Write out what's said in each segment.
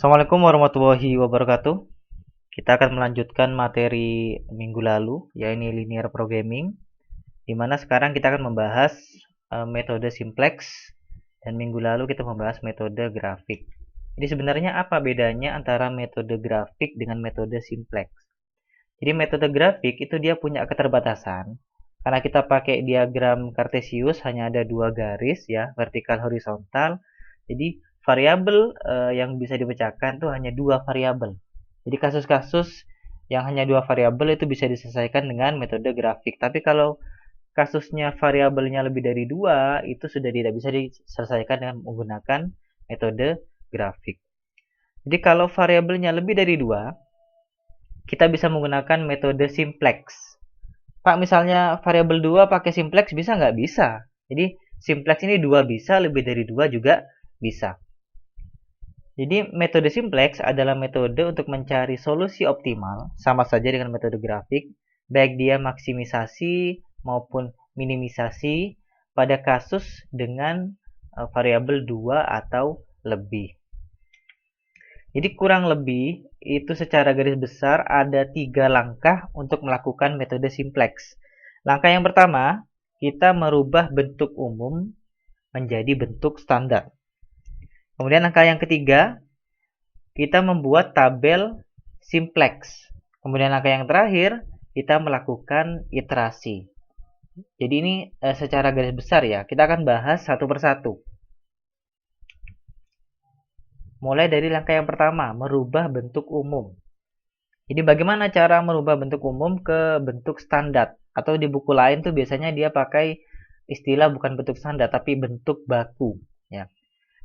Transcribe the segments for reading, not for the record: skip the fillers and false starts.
Assalamualaikum warahmatullahi wabarakatuh. Kita akan melanjutkan materi minggu lalu, yaitu linear programming, di mana sekarang kita akan membahas metode simplex, dan minggu lalu kita membahas metode grafik. Jadi sebenarnya apa bedanya antara metode grafik dengan metode simplex? Jadi metode grafik itu dia punya keterbatasan, karena kita pakai diagram kartesius hanya ada dua garis ya, vertikal horizontal. Jadi variabel yang bisa dipecahkan itu hanya dua variabel. Jadi kasus-kasus yang hanya dua variabel itu bisa diselesaikan dengan metode grafik. Tapi kalau kasusnya variabelnya lebih dari dua, itu sudah tidak bisa diselesaikan dengan menggunakan metode grafik. Jadi kalau variabelnya lebih dari dua, kita bisa menggunakan metode simplex. Pak, misalnya variabel 2 pakai simplex bisa nggak? Bisa. Jadi simplex ini 2 bisa, lebih dari 2 juga bisa. Jadi metode simplex adalah metode untuk mencari solusi optimal, sama saja dengan metode grafik, baik dia maksimisasi maupun minimisasi pada kasus dengan variabel 2 atau lebih. Jadi kurang lebih itu secara garis besar ada 3 langkah untuk melakukan metode simplex. Langkah yang pertama, kita merubah bentuk umum menjadi bentuk standar. Kemudian langkah yang ketiga, kita membuat tabel simplex. Kemudian langkah yang terakhir, kita melakukan iterasi. Jadi ini secara garis besar ya, kita akan bahas satu persatu. Mulai dari langkah yang pertama, merubah bentuk umum. Jadi bagaimana cara merubah bentuk umum ke bentuk standar? Atau di buku lain tuh biasanya dia pakai istilah bukan bentuk standar, tapi bentuk baku. Ya.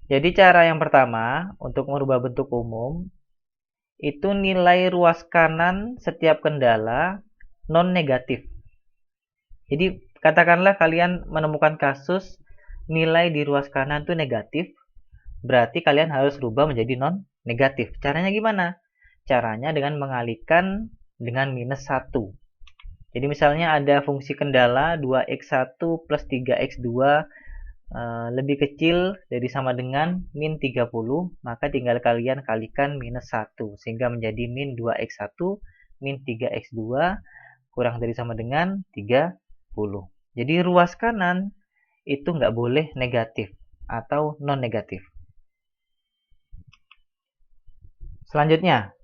Jadi cara yang pertama untuk merubah bentuk umum, itu nilai ruas kanan setiap kendala non-negatif. Jadi katakanlah kalian menemukan kasus nilai di ruas kanan itu negatif, berarti kalian harus rubah menjadi non-negatif. Caranya gimana? Caranya dengan mengalihkan dengan minus 1. Jadi misalnya ada fungsi kendala 2x1 plus 3x2 lebih kecil dari sama dengan min 30, maka tinggal kalian kalikan minus 1, sehingga menjadi min 2x1 min 3x2 kurang dari sama dengan 30. Jadi ruas kanan itu nggak boleh negatif atau non-negatif. Selanjutnya,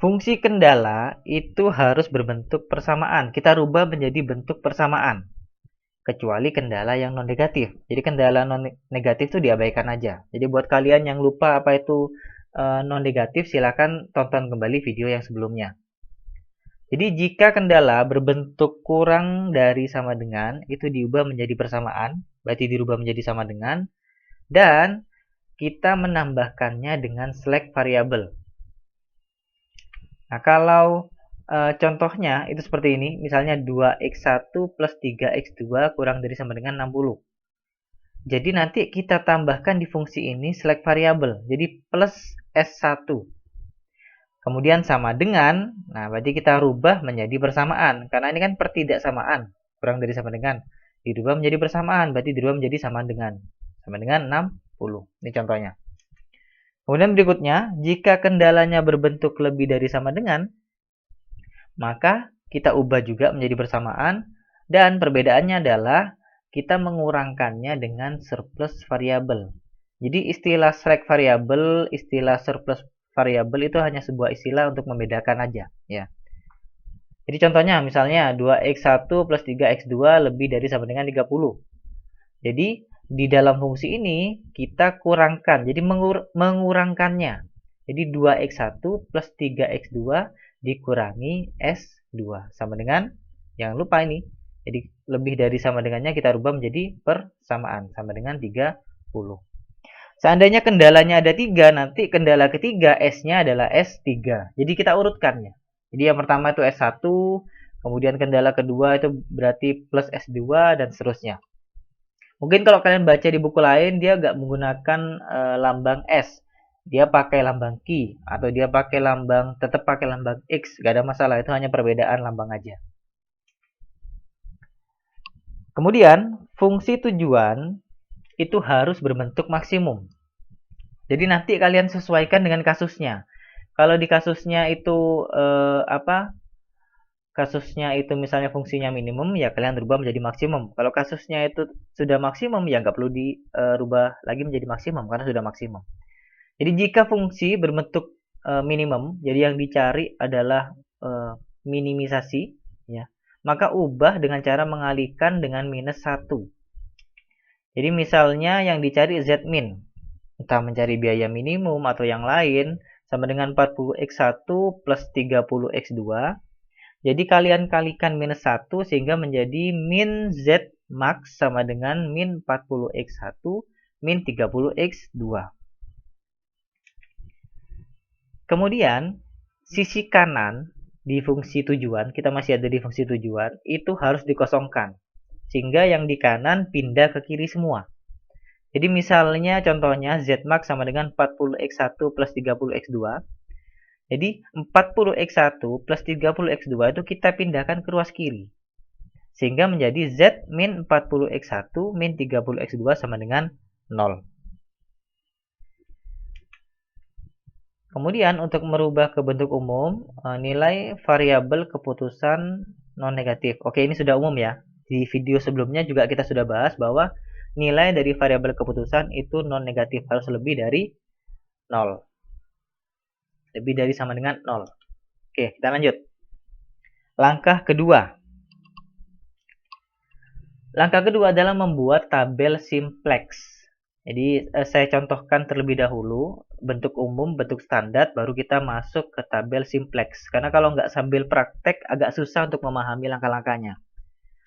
fungsi kendala itu harus berbentuk persamaan. Kita rubah menjadi bentuk persamaan. Kecuali kendala yang non-negatif. Jadi kendala non-negatif itu diabaikan aja. Jadi buat kalian yang lupa apa itu non-negatif, silakan tonton kembali video yang sebelumnya. Jadi jika kendala berbentuk kurang dari sama dengan, itu diubah menjadi persamaan. Berarti dirubah menjadi sama dengan. Dan kita menambahkannya dengan select variabel. Nah, kalau contohnya itu seperti ini, misalnya 2x1 plus 3x2 kurang dari sama dengan 60. Jadi nanti kita tambahkan di fungsi ini select variabel, jadi plus s1. Kemudian sama dengan, nah berarti kita rubah menjadi persamaan, karena ini kan pertidaksamaan, kurang dari sama dengan. Dirubah menjadi persamaan, berarti dirubah menjadi sama dengan 60. Ini contohnya. Kemudian berikutnya, jika kendalanya berbentuk lebih dari sama dengan, maka kita ubah juga menjadi persamaan, dan perbedaannya adalah kita mengurangkannya dengan surplus variabel. Jadi istilah select variabel, istilah surplus variabel itu hanya sebuah istilah untuk membedakan aja ya. Jadi contohnya misalnya 2x1 plus 3x2 lebih dari sama dengan 30. Jadi di dalam fungsi ini kita kurangkan, jadi mengurangkannya. Jadi 2x1 plus 3x2 dikurangi s2 sama dengan, jangan lupa ini, jadi lebih dari sama dengannya kita rubah menjadi persamaan sama dengan 30. Seandainya kendalanya ada 3, nanti kendala ketiga s-nya adalah s3. Jadi kita urutkannya. Jadi yang pertama itu s1, kemudian kendala kedua itu berarti plus s2 dan seterusnya. Mungkin kalau kalian baca di buku lain, dia nggak menggunakan lambang S. Dia pakai lambang Q. Atau dia pakai lambang, tetap pakai lambang X. Nggak ada masalah, itu hanya perbedaan lambang aja. Kemudian, fungsi tujuan itu harus berbentuk maksimum. Jadi nanti kalian sesuaikan dengan kasusnya. Kalau di kasusnya itu kasusnya itu misalnya fungsinya minimum, ya kalian rubah menjadi maksimum. Kalau kasusnya itu sudah maksimum, ya nggak perlu dirubah lagi menjadi maksimum karena sudah maksimum. Jadi jika fungsi berbentuk minimum, jadi yang dicari adalah minimisasi, ya, maka ubah dengan cara mengalihkan dengan minus 1. Jadi misalnya yang dicari Z-min, entah mencari biaya minimum atau yang lain, sama dengan 40x1 plus 30x2. Jadi kalian kalikan minus 1 sehingga menjadi min Z max sama dengan min 40x1 min 30x2. Kemudian sisi kanan di fungsi tujuan, kita masih ada di fungsi tujuan, itu harus dikosongkan. Sehingga yang di kanan pindah ke kiri semua. Jadi misalnya contohnya Z max sama dengan 40x1 plus 30x2. Jadi 40x1 plus 30x2 itu kita pindahkan ke ruas kiri. Sehingga menjadi Z min 40x1 min 30x2 sama dengan 0. Kemudian untuk merubah ke bentuk umum, nilai variabel keputusan non-negatif. Oke, ini sudah umum ya. Di video sebelumnya juga kita sudah bahas bahwa nilai dari variabel keputusan itu non-negatif, harus lebih dari 0. Lebih dari sama dengan 0. Oke, kita lanjut. Langkah kedua. Langkah kedua adalah membuat tabel simplex. Jadi saya contohkan terlebih dahulu bentuk umum, bentuk standar, baru kita masuk ke tabel simplex. Karena kalau nggak sambil praktek agak susah untuk memahami langkah-langkahnya.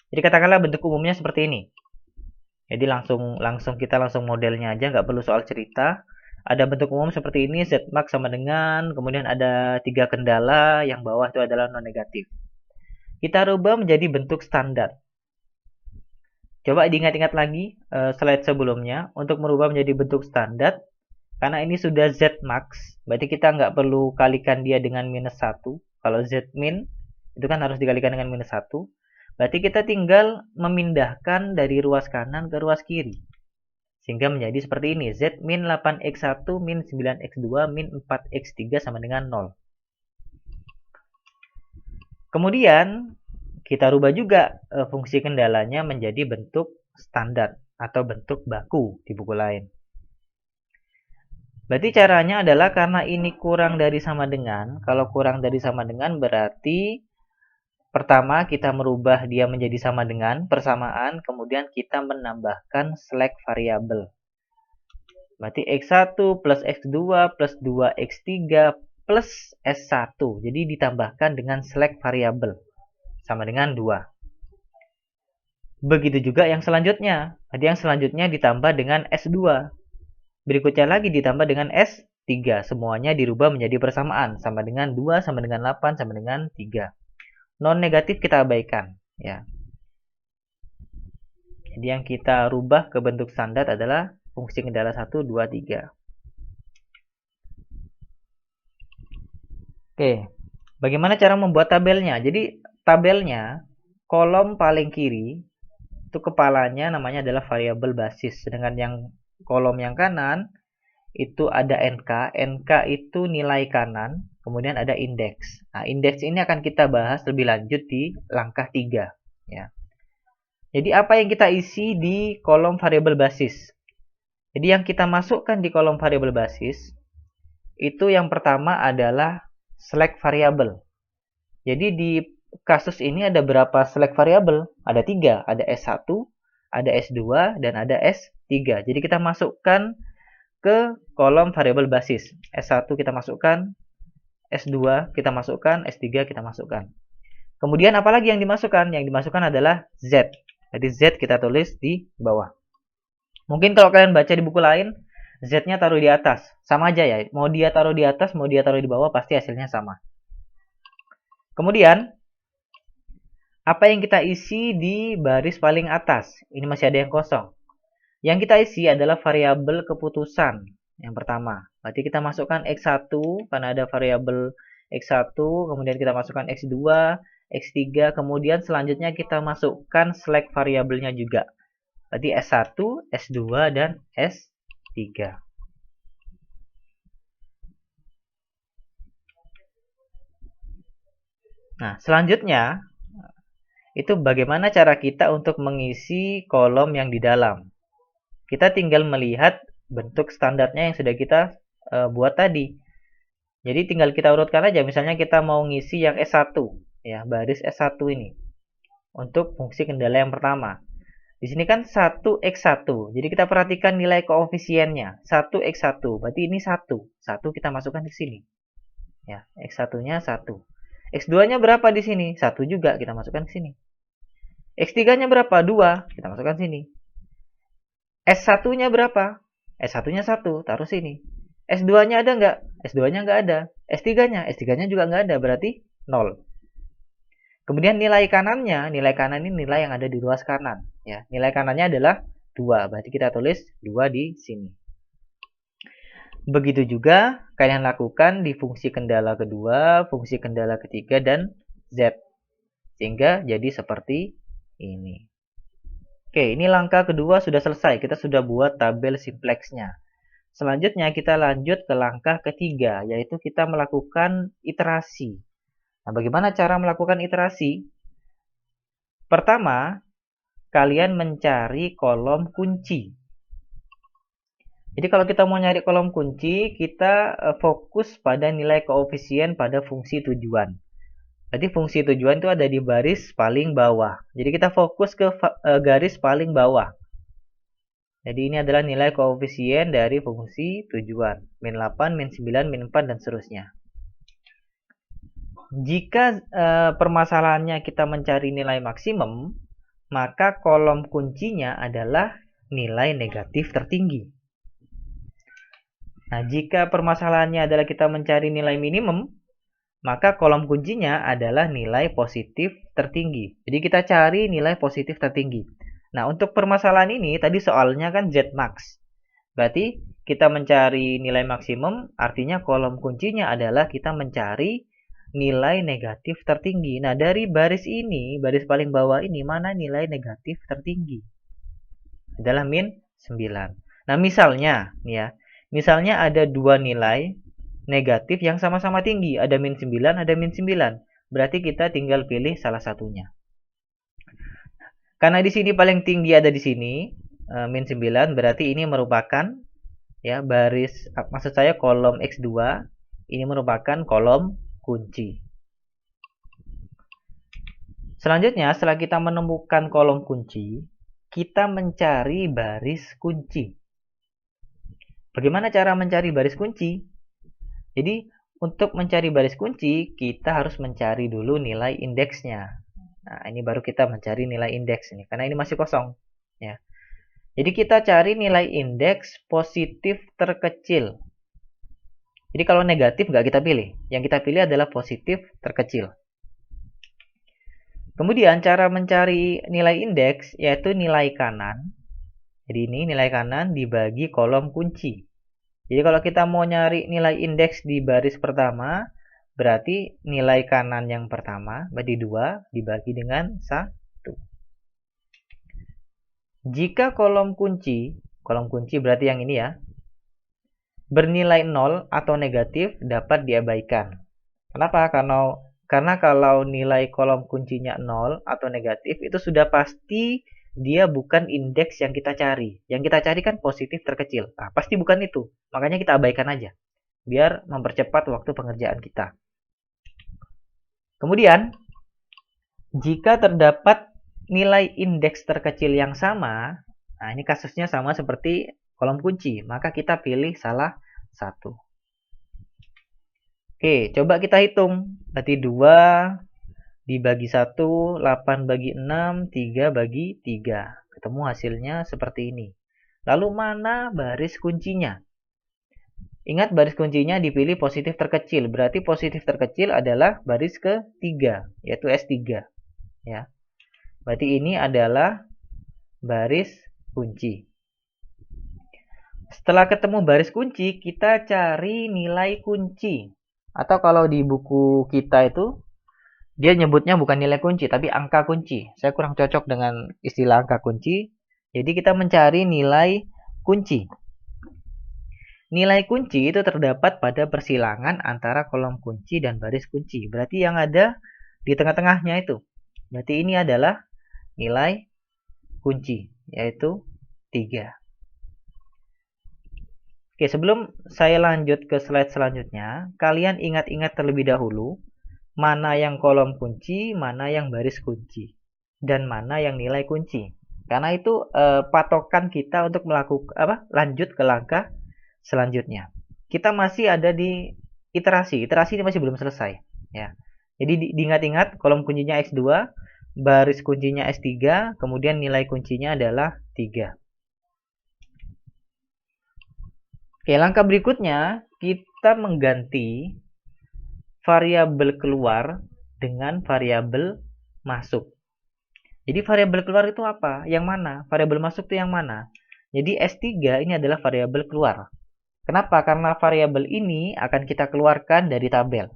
Jadi katakanlah bentuk umumnya seperti ini. Jadi kita langsung modelnya aja, nggak perlu soal cerita. Ada bentuk umum seperti ini, Z max sama dengan, kemudian ada 3 kendala, yang bawah itu adalah non-negatif. Kita rubah menjadi bentuk standar. Coba diingat-ingat lagi slide sebelumnya, untuk merubah menjadi bentuk standar, karena ini sudah Z max, berarti kita nggak perlu kalikan dia dengan minus 1. Kalau Z min, itu kan harus dikalikan dengan minus 1. Berarti kita tinggal memindahkan dari ruas kanan ke ruas kiri. Sehingga menjadi seperti ini. Z min 8x1 min 9x2 min 4x3 sama dengan 0. Kemudian kita rubah juga fungsi kendalanya menjadi bentuk standar atau bentuk baku di buku lain. Berarti caranya adalah karena ini kurang dari sama dengan. Kalau kurang dari sama dengan berarti pertama kita merubah dia menjadi sama dengan persamaan, kemudian kita menambahkan slack variabel. Berarti x1 plus x2 plus 2x3 plus s1. Jadi ditambahkan dengan slack variabel sama dengan 2. Begitu juga yang selanjutnya. Jadi yang selanjutnya ditambah dengan s2. Berikutnya lagi ditambah dengan s3. Semuanya dirubah menjadi persamaan sama dengan 2 sama dengan 8 sama dengan 3. Non-negatif kita abaikan, ya. Jadi yang kita rubah ke bentuk standar adalah fungsi kendala 1, 2, 3. Oke, bagaimana cara membuat tabelnya? Jadi tabelnya, kolom paling kiri, itu kepalanya namanya adalah variabel basis. Sedangkan yang kolom yang kanan, itu ada NK. NK itu nilai kanan. Kemudian ada indeks. Nah, indeks ini akan kita bahas lebih lanjut di langkah 3. Ya. Jadi apa yang kita isi di kolom variabel basis? Jadi yang kita masukkan di kolom variabel basis, itu yang pertama adalah select variabel. Jadi di kasus ini ada berapa select variabel? Ada 3. Ada S1, ada S2, dan ada S3. Jadi kita masukkan ke kolom variabel basis. S1 kita masukkan, S2 kita masukkan, S3 kita masukkan. Kemudian apalagi yang dimasukkan? Yang dimasukkan adalah Z. Jadi Z kita tulis di bawah. Mungkin kalau kalian baca di buku lain, Z-nya taruh di atas. Sama aja ya. Mau dia taruh di atas, mau dia taruh di bawah, pasti hasilnya sama. Kemudian, apa yang kita isi di baris paling atas? Ini masih ada yang kosong. Yang kita isi adalah variabel keputusan. Yang pertama, berarti kita masukkan X1 karena ada variabel X1, kemudian kita masukkan X2, X3, kemudian selanjutnya kita masukkan select variabelnya juga. Berarti S1, S2, dan S3. Nah, selanjutnya itu bagaimana cara kita untuk mengisi kolom yang di dalam. Kita tinggal melihat bentuk standarnya yang sudah kita buat tadi. Jadi tinggal kita urutkan aja, misalnya kita mau ngisi yang S1, ya, baris S1 ini. Untuk fungsi kendala yang pertama. Di sini kan 1x1. Jadi kita perhatikan nilai koefisiennya. 1x1, berarti ini 1. 1 kita masukkan di sini. Ya, x1-nya 1. X2-nya berapa di sini? 1 juga kita masukkan ke sini. X3-nya berapa? 2. Kita masukkan sini. S1-nya berapa? S1-nya 1, taruh sini. S2-nya ada nggak? S2-nya nggak ada. S3-nya? S3-nya juga nggak ada, berarti 0. Kemudian nilai kanannya, nilai kanan ini nilai yang ada di ruas kanan. Ya, nilai kanannya adalah 2, berarti kita tulis 2 di sini. Begitu juga kalian lakukan di fungsi kendala kedua, fungsi kendala ketiga, dan Z. Sehingga jadi seperti ini. Oke, ini langkah kedua sudah selesai. Kita sudah buat tabel simplexnya. Selanjutnya kita lanjut ke langkah ketiga, yaitu kita melakukan iterasi. Nah, bagaimana cara melakukan iterasi? Pertama, kalian mencari kolom kunci. Jadi kalau kita mau nyari kolom kunci, kita fokus pada nilai koefisien pada fungsi tujuan. Jadi fungsi tujuan itu ada di baris paling bawah. Jadi kita fokus ke garis paling bawah. Jadi ini adalah nilai koefisien dari fungsi tujuan. Min 8, min 9, min 4, dan seterusnya. Jika permasalahannya kita mencari nilai maksimum, maka kolom kuncinya adalah nilai negatif tertinggi. Nah, jika permasalahannya adalah kita mencari nilai minimum, maka kolom kuncinya adalah nilai positif tertinggi. Jadi kita cari nilai positif tertinggi. Nah, untuk permasalahan ini, tadi soalnya kan Z-max. Berarti kita mencari nilai maksimum, artinya kolom kuncinya adalah kita mencari nilai negatif tertinggi. Nah, dari baris ini, baris paling bawah ini, mana nilai negatif tertinggi? Adalah min 9. Nah, misalnya, nih ya, misalnya ada dua nilai negatif yang sama-sama tinggi. Ada min 9, ada min 9. Berarti kita tinggal pilih salah satunya. Karena di sini paling tinggi ada di sini, min 9, berarti ini merupakan ya baris, maksud saya kolom X2, ini merupakan kolom kunci. Selanjutnya, setelah kita menemukan kolom kunci, kita mencari baris kunci. Bagaimana cara mencari baris kunci? Jadi, untuk mencari baris kunci, kita harus mencari dulu nilai indeksnya. Nah, ini baru kita mencari nilai indeks ini, karena ini masih kosong. Ya. Jadi, kita cari nilai indeks positif terkecil. Jadi kalau negatif nggak kita pilih. Yang kita pilih adalah positif terkecil. Kemudian cara mencari nilai indeks yaitu nilai kanan. Jadi ini nilai kanan dibagi kolom kunci. Jadi kalau kita mau nyari nilai indeks di baris pertama, berarti nilai kanan yang pertama, berarti 2 dibagi dengan 1. Jika kolom kunci berarti yang ini ya, bernilai 0 atau negatif dapat diabaikan. Kenapa? Karena kalau nilai kolom kuncinya 0 atau negatif itu sudah pasti dia bukan indeks yang kita cari. Yang kita cari kan positif terkecil. Nah, pasti bukan itu. Makanya kita abaikan aja. Biar mempercepat waktu pengerjaan kita. Kemudian, jika terdapat nilai indeks terkecil yang sama, nah ini kasusnya sama seperti kolom kunci, maka kita pilih salah satu. Oke, coba kita hitung. Berarti 2 dibagi 1, 8 bagi 6, 3 bagi 3. Ketemu hasilnya seperti ini. Lalu mana baris kuncinya? Ingat baris kuncinya dipilih positif terkecil. Berarti positif terkecil adalah baris ketiga, yaitu S3. Ya. Berarti ini adalah baris kunci. Setelah ketemu baris kunci, kita cari nilai kunci. Atau kalau di buku kita itu, dia nyebutnya bukan nilai kunci, tapi angka kunci. Saya kurang cocok dengan istilah angka kunci. Jadi kita mencari nilai kunci. Nilai kunci itu terdapat pada persilangan antara kolom kunci dan baris kunci. Berarti yang ada di tengah-tengahnya itu. Berarti ini adalah nilai kunci, yaitu 3. Oke, sebelum saya lanjut ke slide selanjutnya, kalian ingat-ingat terlebih dahulu mana yang kolom kunci, mana yang baris kunci, dan mana yang nilai kunci. Karena itu patokan kita untuk melakukan lanjut ke langkah selanjutnya. Kita masih ada di iterasi. Iterasi ini masih belum selesai, ya. Jadi diingat-ingat kolom kuncinya X2, baris kuncinya S3, kemudian nilai kuncinya adalah 3. Oke, langkah berikutnya kita mengganti variabel keluar dengan variabel masuk. Jadi variabel keluar itu apa? Yang mana? Variabel masuk itu yang mana? Jadi S3 ini adalah variabel keluar. Kenapa? Karena variabel ini akan kita keluarkan dari tabel.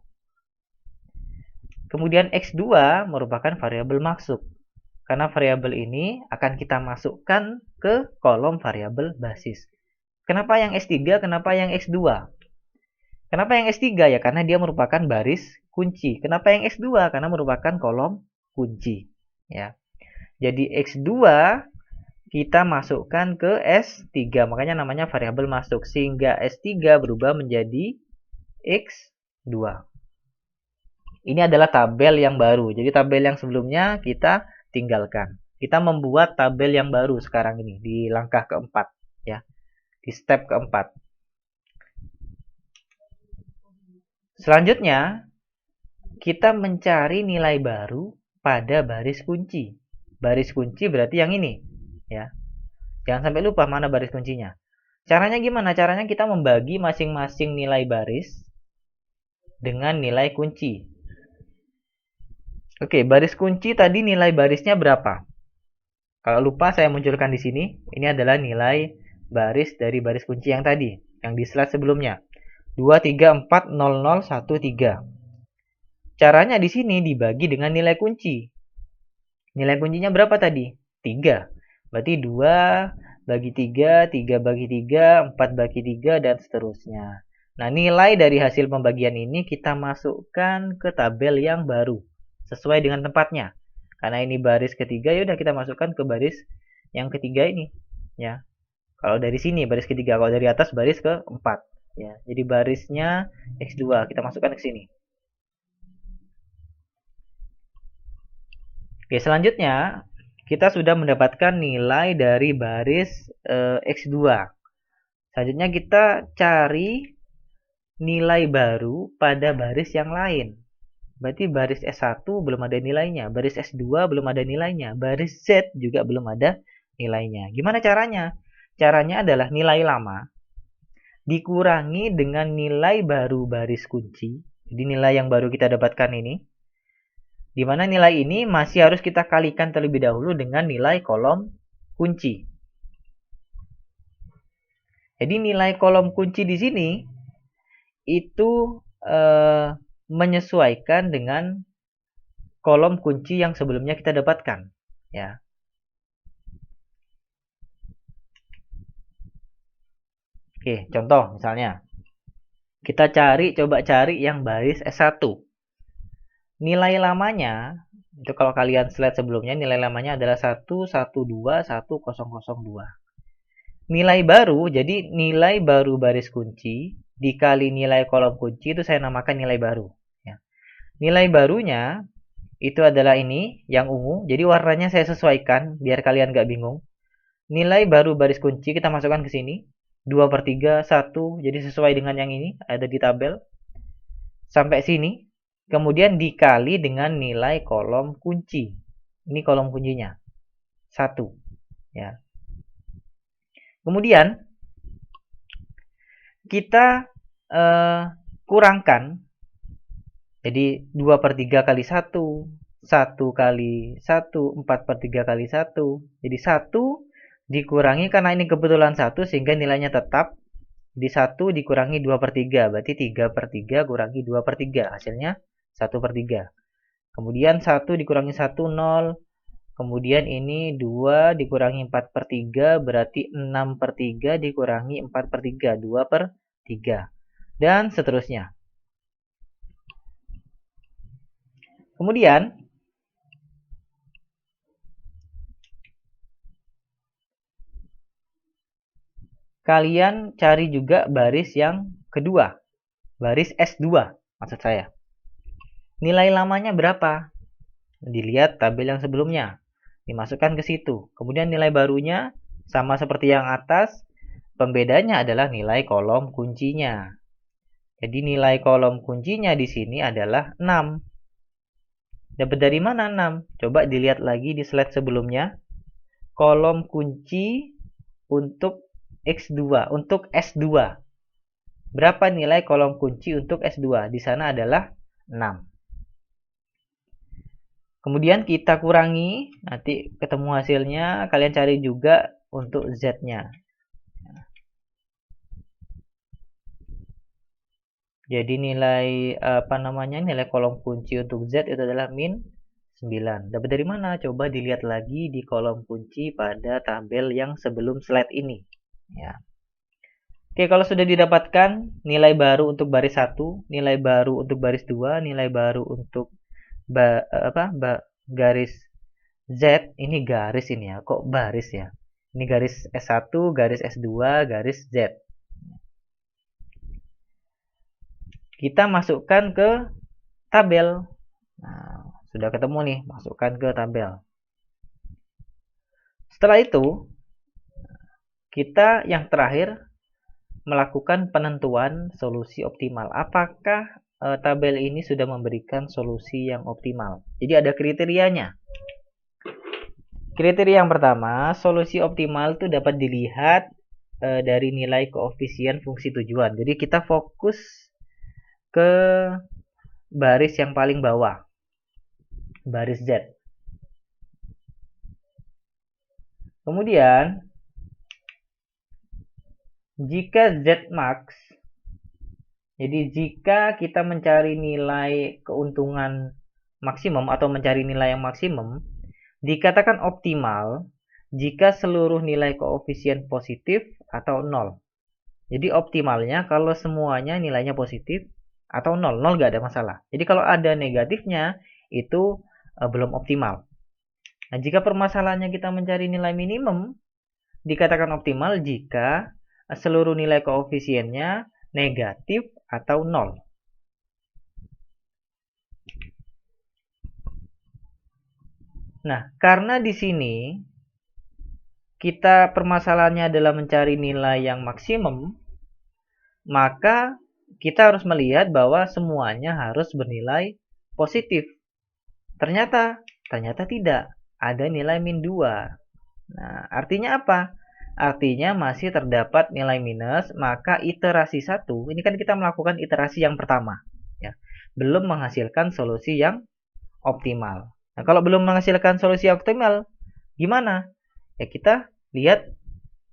Kemudian X2 merupakan variabel masuk. Karena variabel ini akan kita masukkan ke kolom variabel basis. Kenapa yang S3? Kenapa yang X2? Kenapa yang S3? Ya karena dia merupakan baris kunci. Kenapa yang X2? Karena merupakan kolom kunci. Ya. Jadi X2 kita masukkan ke S3. Makanya namanya variabel masuk. Sehingga S3 berubah menjadi X2. Ini adalah tabel yang baru. Jadi tabel yang sebelumnya kita tinggalkan. Kita membuat tabel yang baru sekarang ini. Di langkah keempat. Ya. Di step keempat. Selanjutnya, kita mencari nilai baru pada baris kunci. Baris kunci berarti yang ini, ya. Jangan sampai lupa mana baris kuncinya. Caranya gimana? Caranya kita membagi masing-masing nilai baris dengan nilai kunci. Oke, baris kunci tadi nilai barisnya berapa? Kalau lupa saya munculkan di sini. Ini adalah nilai baris dari baris kunci yang tadi, yang di slide sebelumnya. 2, 3, 4, 0, 0, 1, 3. Caranya di sini dibagi dengan nilai kunci. Nilai kuncinya berapa tadi? 3. Berarti 2 bagi 3, 3 bagi 3, 4 bagi 3, dan seterusnya. Nah, nilai dari hasil pembagian ini kita masukkan ke tabel yang baru. Sesuai dengan tempatnya. Karena ini baris ketiga, ya udah kita masukkan ke baris yang ketiga ini. Ya. Kalau dari sini baris ketiga, kalau dari atas baris keempat. Ya, jadi barisnya X2 kita masukkan ke sini. Oke, selanjutnya kita sudah mendapatkan nilai dari baris X2. Selanjutnya kita cari nilai baru pada baris yang lain. Berarti baris S1 belum ada nilainya, baris S2 belum ada nilainya, baris Z juga belum ada nilainya. Gimana caranya? Caranya adalah nilai lama dikurangi dengan nilai baru baris kunci. Jadi nilai yang baru kita dapatkan ini, di mana nilai ini masih harus kita kalikan terlebih dahulu dengan nilai kolom kunci. Jadi nilai kolom kunci di sini itu menyesuaikan dengan kolom kunci yang sebelumnya kita dapatkan. Ya. Oke, contoh misalnya. Kita coba cari yang baris S1. Nilai lamanya, itu kalau kalian slide sebelumnya, nilai lamanya adalah 112, 1002. Nilai baru, jadi nilai baru baris kunci, dikali nilai kolom kunci, itu saya namakan nilai baru. Ya. Nilai barunya, itu adalah ini, yang ungu. Jadi warnanya saya sesuaikan, biar kalian gak bingung. Nilai baru baris kunci, kita masukkan ke sini. 2/3, 1, jadi sesuai dengan yang ini, ada di tabel. Sampai sini, kemudian dikali dengan nilai kolom kunci. Ini kolom kuncinya, 1. Ya. Kemudian, kita kurangkan, jadi 2/3 kali 1, 1 kali 1, 4/3 kali 1. Jadi 1 dikurangi, karena ini kebetulan 1 sehingga nilainya tetap. Di 1 dikurangi 2/3, berarti 3/3 kurangi 2/3, hasilnya 1/3. Kemudian 1 dikurangi 1, 0. Kemudian ini 2 dikurangi 4/3, berarti 6/3 dikurangi 4/3, 2/3. Dan seterusnya. Kemudian kalian cari juga baris yang kedua, baris S2 maksud saya. Nilai lamanya berapa? Dilihat tabel yang sebelumnya, dimasukkan ke situ. Kemudian nilai barunya sama seperti yang atas, pembedanya adalah nilai kolom kuncinya. Jadi nilai kolom kuncinya di sini adalah 6. Dapat dari mana 6? Coba dilihat lagi di slide sebelumnya. Kolom kunci untuk X2, untuk S2. Berapa nilai kolom kunci untuk S2? Di sana adalah 6. Kemudian kita kurangi, nanti ketemu hasilnya, kalian cari juga untuk Z-nya. Jadi nilai nilai kolom kunci untuk Z itu adalah min 9. Dapat dari mana? Coba dilihat lagi di kolom kunci pada tabel yang sebelum slide ini. Ya. Oke, kalau sudah didapatkan nilai baru untuk baris 1, nilai baru untuk baris 2, nilai baru untuk garis Z, ini garis ini ya, kok baris ya? Ini garis S1, garis S2, garis Z. Kita masukkan ke tabel. Nah, sudah ketemu nih, masukkan ke tabel. Setelah itu, kita yang terakhir melakukan penentuan solusi optimal. Apakah tabel ini sudah memberikan solusi yang optimal? Jadi ada kriterianya. Kriteria yang pertama, solusi optimal itu dapat dilihat dari nilai koefisien fungsi tujuan. Jadi kita fokus ke baris yang paling bawah, baris Z. Kemudian, jika Z max, jadi jika kita mencari nilai keuntungan maksimum atau mencari nilai yang maksimum, dikatakan optimal jika seluruh nilai koefisien positif atau 0. Jadi optimalnya kalau semuanya nilainya positif atau 0. 0 nggak ada masalah. Jadi kalau ada negatifnya itu belum optimal. Nah, jika permasalahannya kita mencari nilai minimum, dikatakan optimal jika seluruh nilai koefisiennya negatif atau 0. Nah, karena di sini kita permasalahannya adalah mencari nilai yang maksimum, maka kita harus melihat bahwa semuanya harus bernilai positif. Ternyata tidak. Ada nilai min 2. Nah, artinya apa? Artinya masih terdapat nilai minus, maka iterasi 1, ini kan kita melakukan iterasi yang pertama. Ya, belum menghasilkan solusi yang optimal. Nah, kalau belum menghasilkan solusi optimal, gimana? Ya, kita lihat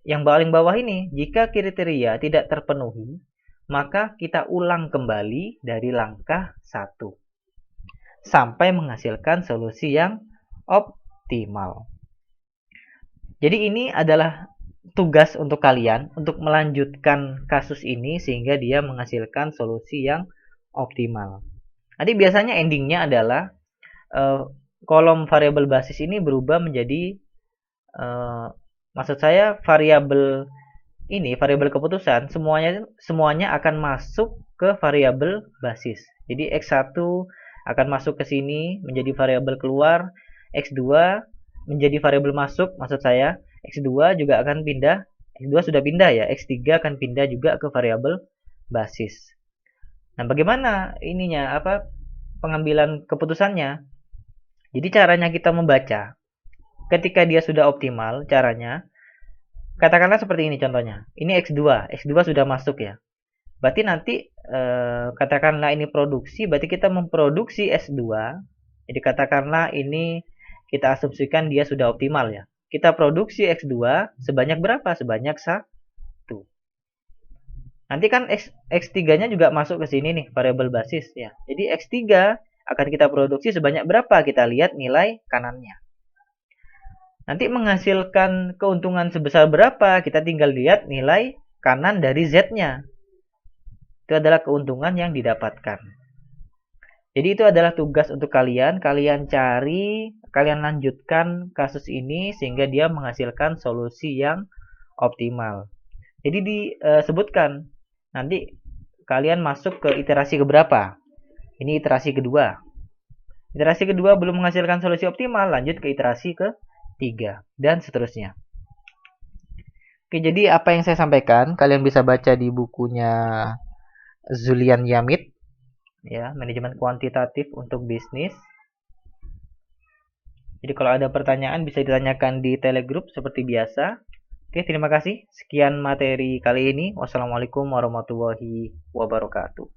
yang paling bawah ini. Jika kriteria tidak terpenuhi, maka kita ulang kembali dari langkah 1. Sampai menghasilkan solusi yang optimal. Jadi ini adalah tugas untuk kalian untuk melanjutkan kasus ini sehingga dia menghasilkan solusi yang optimal. Nanti biasanya endingnya adalah kolom variabel basis ini berubah menjadi maksud saya variabel keputusan semuanya akan masuk ke variabel basis. Jadi X1 akan masuk ke sini menjadi variabel keluar, X2 menjadi variabel masuk, maksud saya X2 juga akan pindah, X2 sudah pindah ya, X3 akan pindah juga ke variabel basis. Nah, bagaimana ininya pengambilan keputusannya? Jadi caranya kita membaca ketika dia sudah optimal, caranya katakanlah seperti ini contohnya. Ini X2 sudah masuk ya. Berarti nanti katakanlah ini produksi, berarti kita memproduksi S2. Jadi katakanlah ini kita asumsikan dia sudah optimal ya. Kita produksi X2 sebanyak berapa? Sebanyak 1. Nanti kan X3-nya juga masuk ke sini nih, variabel basis ya. Jadi X3 akan kita produksi sebanyak berapa? Kita lihat nilai kanannya. Nanti menghasilkan keuntungan sebesar berapa? Kita tinggal lihat nilai kanan dari Z-nya. Itu adalah keuntungan yang didapatkan. Jadi itu adalah tugas untuk kalian. Kalian cari, kalian lanjutkan kasus ini sehingga dia menghasilkan solusi yang optimal. Jadi disebutkan nanti kalian masuk ke iterasi keberapa. Ini iterasi kedua. Iterasi kedua belum menghasilkan solusi optimal, lanjut ke iterasi ketiga dan seterusnya. Oke, jadi apa yang saya sampaikan kalian bisa baca di bukunya Zulian Yamit, ya, manajemen kuantitatif untuk bisnis. Jadi kalau ada pertanyaan bisa ditanyakan di Telegroup seperti biasa. Oke, terima kasih. Sekian materi kali ini. Wassalamualaikum warahmatullahi wabarakatuh.